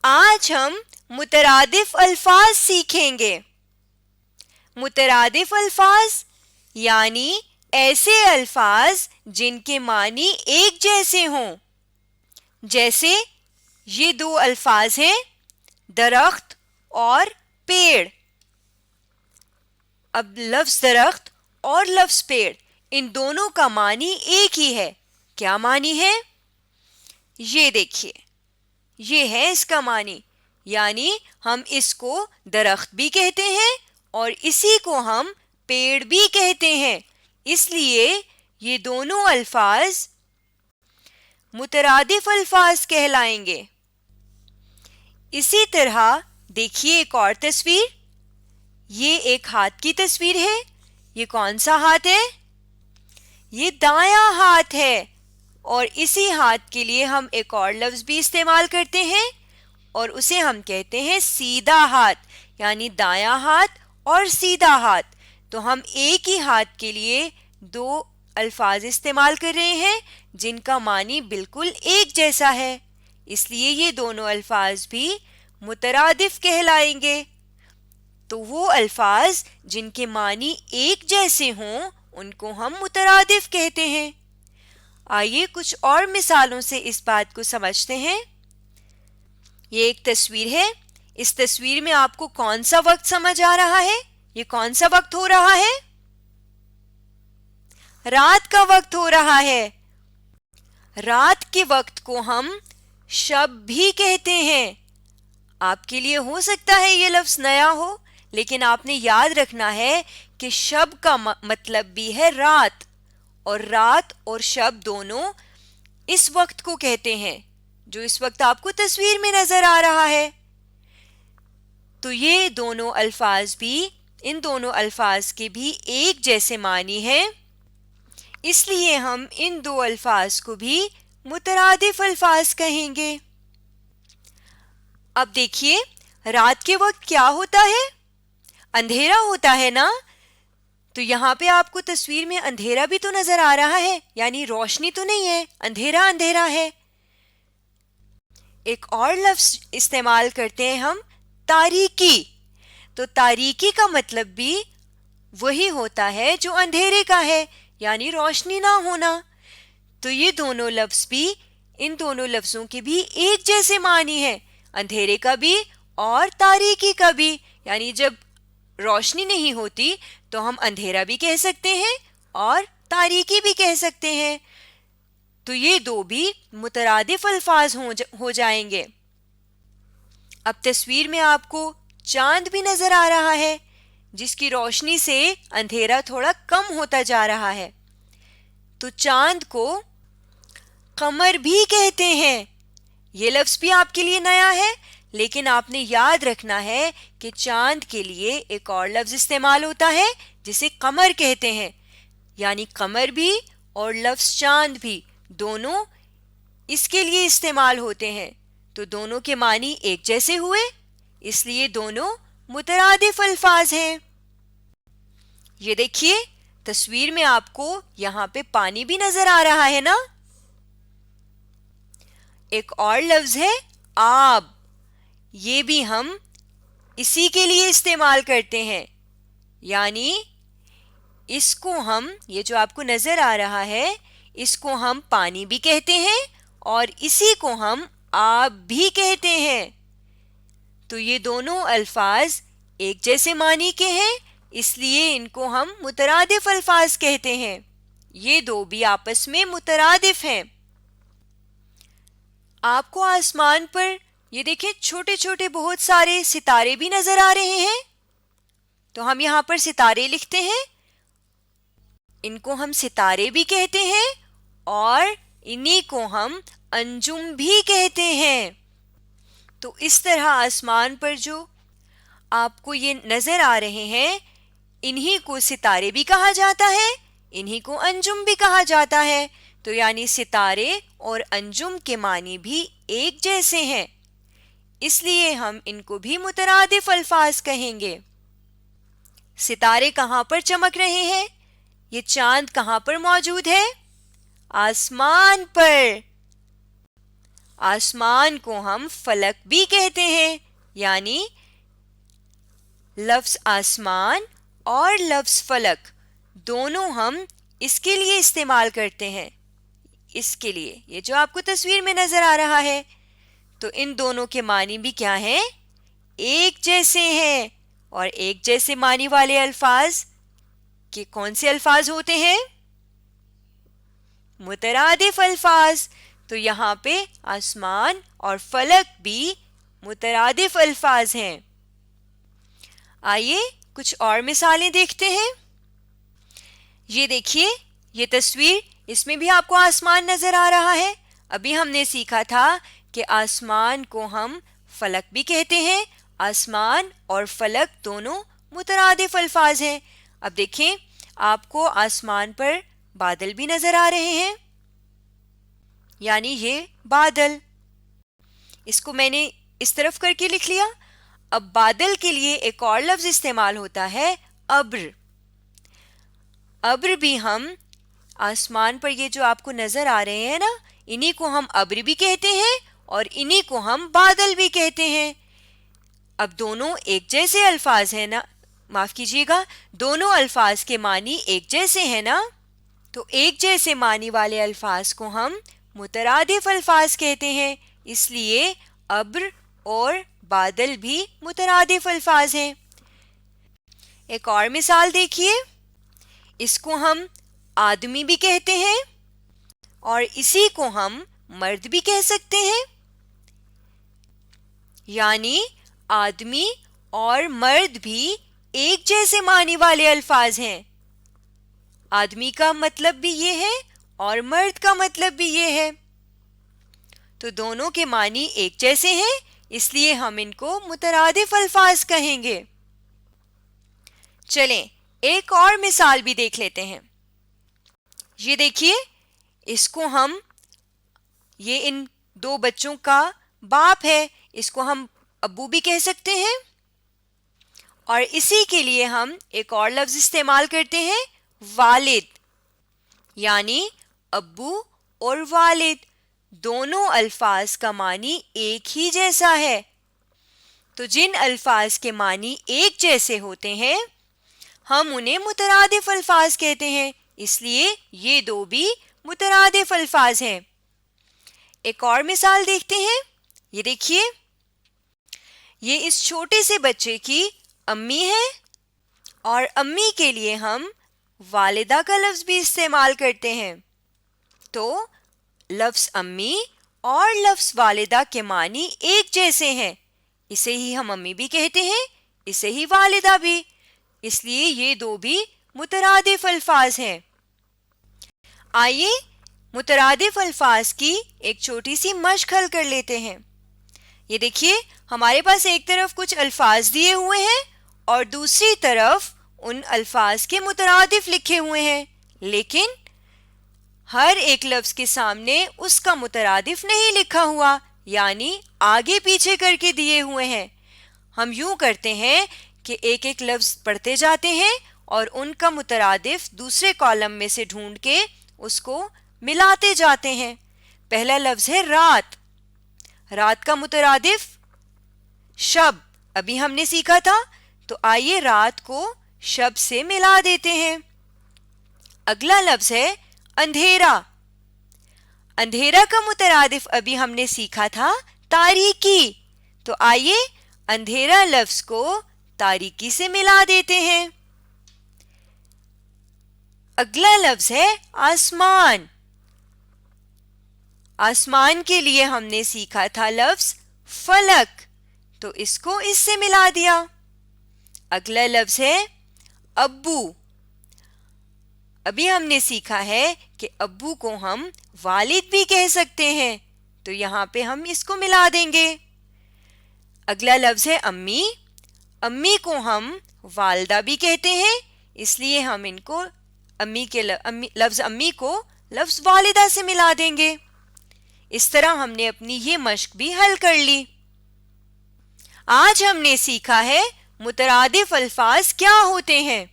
आज हम मुतरादिफ अल्फाज सीखेंगे। मुतरादिफ अल्फाज यानी ऐसे अल्फाज जिनके मानी एक जैसे हों। जैसे ये दो अल्फाज हैं, दरख्त और पेड़। अब लफ्ज दरख्त और लफ्ज पेड़, इन दोनों का मानी एक ही है। क्या मानी है? ये देखिए, ये है इसका मानी, यानी हम इसको दरख्त भी कहते हैं और इसी को हम पेड़ भी कहते हैं। इसलिए ये दोनों अल्फाज मुतरादिफ अल्फाज कहलाएंगे। इसी तरह देखिए एक और तस्वीर। ये एक हाथ की तस्वीर है। ये कौन सा हाथ है? ये दायां हाथ है और इसी हाथ के लिए हम एक और लफ्ज भी इस्तेमाल करते हैं और उसे हम कहते हैं सीधा हाथ, यानी दायां हाथ और सीधा हाथ। तो हम एक ही हाथ के लिए दो अल्फाज इस्तेमाल कर रहे हैं जिनका मानी बिल्कुल एक जैसा है, इसलिए ये दोनों अल्फाज भी मुतरादिफ कहलाएंगे। तो वो अल्फाज जिनके मानी एक जैसे हों उनको हम मुतरादिफ कहते हैं। आइए कुछ और मिसालों से इस बात को समझते हैं। ये एक तस्वीर है। इस तस्वीर में आपको कौन सा वक्त समझ आ रहा है? ये कौन सा वक्त हो रहा है? रात का वक्त हो रहा है। रात के वक्त को हम शब भी कहते हैं। आपके लिए हो सकता है ये लफ्ज नया हो, लेकिन आपने याद रखना है कि शब का मतलब भी है रात, और रात और शब दोनों इस वक्त को कहते हैं जो इस वक्त आपको तस्वीर में नजर आ रहा है। तो ये दोनों अल्फाज भी, इन दोनों अल्फाज के भी एक जैसे मानी हैं, इसलिए हम इन दो अल्फाज को भी मुतरादिफ अल्फाज कहेंगे। अब देखिए, रात के वक्त क्या होता है? अंधेरा होता है ना। तो यहाँ पे आपको तस्वीर में अंधेरा भी तो नजर आ रहा है, यानी रोशनी तो नहीं है, अंधेरा अंधेरा है। एक और लफ्ज इस्तेमाल करते हैं हम, तारीकी। तो तारीकी का मतलब भी वही होता है जो अंधेरे का है, यानी रोशनी ना होना। तो ये दोनों लफ्ज भी, इन दोनों लफ्जों के भी एक जैसे मानी है, अंधेरे का भी और तारीकी का भी। यानी जब रोशनी नहीं होती तो हम अंधेरा भी कह सकते हैं और तारीकी भी कह सकते हैं। तो ये दो भी मुतरादिफ अल्फाज हो जाएंगे। अब तस्वीर में आपको चांद भी नजर आ रहा है, जिसकी रोशनी से अंधेरा थोड़ा कम होता जा रहा है। तो चांद को कमर भी कहते हैं। ये लफ्ज भी आपके लिए नया है, लेकिन आपने याद रखना है कि चांद के लिए एक और लफ्ज इस्तेमाल होता है जिसे कमर कहते हैं, यानी कमर भी और लफ्ज चांद भी दोनों इसके लिए इस्तेमाल होते हैं। तो दोनों के मानी एक जैसे हुए, इसलिए दोनों मुतरादिफ अल्फाज हैं। ये देखिए, तस्वीर में आपको यहाँ पे पानी भी नजर आ रहा है ना। एक और लफ्ज है आब। ये भी हम इसी के लिए इस्तेमाल करते हैं, यानी इसको हम, ये जो आपको नजर आ रहा है, इसको हम पानी भी कहते हैं और इसी को हम आब भी कहते हैं। तो ये दोनों अल्फाज एक जैसे मानी के हैं, इसलिए इनको हम मुतरादिफ अल्फाज कहते हैं। ये दो भी आपस में मुतरादिफ हैं। आपको आसमान पर ये देखें, छोटे छोटे बहुत सारे सितारे भी नजर आ रहे हैं। तो हम यहाँ पर सितारे लिखते हैं, इनको हम सितारे भी कहते हैं और इन्हीं को हम अंजुम भी कहते हैं। तो इस तरह आसमान पर जो आपको ये नजर आ रहे हैं, इन्हीं को सितारे भी कहा जाता है, इन्हीं को अंजुम भी कहा जाता है। तो यानी सितारे और अंजुम के मानी भी एक जैसे हैं, इसलिए हम इनको भी मुतरादिफ अल्फाज कहेंगे। सितारे कहाँ पर चमक रहे हैं? ये चांद कहाँ पर मौजूद है? आसमान पर। आसमान को हम फलक भी कहते हैं, यानी लफ्ज़ आसमान और लफ्ज़ फलक दोनों हम इसके लिए इस्तेमाल करते हैं। इसके लिए ये जो आपको तस्वीर में नज़र आ रहा है, तो इन दोनों के मानी भी क्या हैं? एक जैसे हैं। और एक जैसे मानी वाले अल्फाज के कौन से अल्फाज होते हैं? मुतरादिफ अल्फाज। तो यहाँ पे आसमान और फलक भी मुतरादिफ अल्फाज हैं। आइए कुछ और मिसालें देखते हैं। ये देखिए, ये तस्वीर, इसमें भी आपको आसमान नजर आ रहा है। अभी हमने सीखा था कि आसमान को हम फलक भी कहते हैं। आसमान और फलक दोनों मुतरादिफ अल्फाज हैं। अब देखें, आपको आसमान पर बादल भी नजर आ रहे हैं, यानी ये बादल। इसको मैंने इस तरफ करके लिख लिया। अब बादल के लिए एक और लफ्ज इस्तेमाल होता है, अब्र। अब्र भी हम आसमान पर, ये जो आपको नजर आ रहे हैं ना, इन्हीं को हम अब्र भी कहते हैं और इन्हीं को हम बादल भी कहते हैं। अब दोनों एक जैसे अल्फाज हैं ना, माफ कीजिएगा, दोनों अल्फाज के मानी एक जैसे हैं ना, तो एक जैसे मानी वाले अल्फाज को हम मुतरादिफ अल्फाज कहते हैं। इसलिए अब्र और बादल भी मुतरादिफ अल्फाज हैं। एक और मिसाल देखिए, इसको हम आदमी भी कहते हैं और इसी को हम मर्द भी कह सकते हैं, यानी आदमी और मर्द भी एक जैसे मानी वाले अल्फाज हैं। आदमी का मतलब भी ये है और मर्द का मतलब भी ये है, तो दोनों के मानी एक जैसे हैं, इसलिए हम इनको मुतरादिफ अल्फाज कहेंगे। चलें एक और मिसाल भी देख लेते हैं। ये देखिए, इसको हम, ये इन दो बच्चों का बाप है, इसको हम अब्बू भी कह सकते हैं। और इसी के लिए हम एक और लफ्ज इस्तेमाल करते हैं, वालिद, यानी अब्बू और वालिद दोनों अल्फाज का मानी एक ही जैसा है। तो जिन अल्फाज के मानी एक जैसे होते हैं, हम उन्हें मुतरादिफ अल्फाज कहते हैं, इसलिए ये दो भी मुतरादिफ अल्फाज हैं। एक और मिसाल देखते हैं। ये देखिए, ये इस छोटे से बच्चे की अम्मी है और अम्मी के लिए हम वालिदा का लफ्ज भी इस्तेमाल करते हैं। तो लफ्ज अम्मी और लफ्ज वालिदा के मानी एक जैसे हैं, इसे ही हम अम्मी भी कहते हैं, इसे ही वालिदा भी, इसलिए ये दो भी मुतरादिफ अल्फाज हैं। आइए मुतरादिफ अल्फाज की एक छोटी सी मश्क हल कर लेते हैं। ये देखिए, हमारे पास एक तरफ कुछ अल्फाज दिए हुए हैं और दूसरी तरफ उन अल्फाज के मुतरादिफ लिखे हुए हैं, लेकिन हर एक लफ्ज के सामने उसका मुतरादिफ नहीं लिखा हुआ, यानी आगे पीछे करके दिए हुए हैं। हम यूं करते हैं कि एक एक लफ्ज पढ़ते जाते हैं और उनका मुतरादिफ दूसरे कॉलम में से ढूंढ के उसको मिलाते जाते हैं। पहला लफ्ज है रात। रात का मुतरादिफ शब, अभी हमने सीखा था, तो आइए रात को शब से मिला देते हैं। अगला लफ्ज है अंधेरा। अंधेरा का मुतरादिफ अभी हमने सीखा था तारीकी, तो आइए अंधेरा लफ्ज को तारीकी से मिला देते हैं। अगला लफ्ज है आसमान। आसमान के लिए हमने सीखा था लफ्ज फलक, तो इसको इससे मिला दिया। अगला लफ्ज है अब्बू। अभी हमने सीखा है कि अब्बू को हम वालिद भी कह सकते हैं, तो यहां पे हम इसको मिला देंगे। अगला लफ्ज है अम्मी। अम्मी को हम वालदा भी कहते हैं, इसलिए हम इनको अम्मी के लफ्ज अम्मी को लफ्ज वालिदा से मिला देंगे। इस तरह हमने अपनी ये मश्क भी हल कर ली। आज हमने सीखा है मुतरादिफ अल्फाज क्या होते हैं।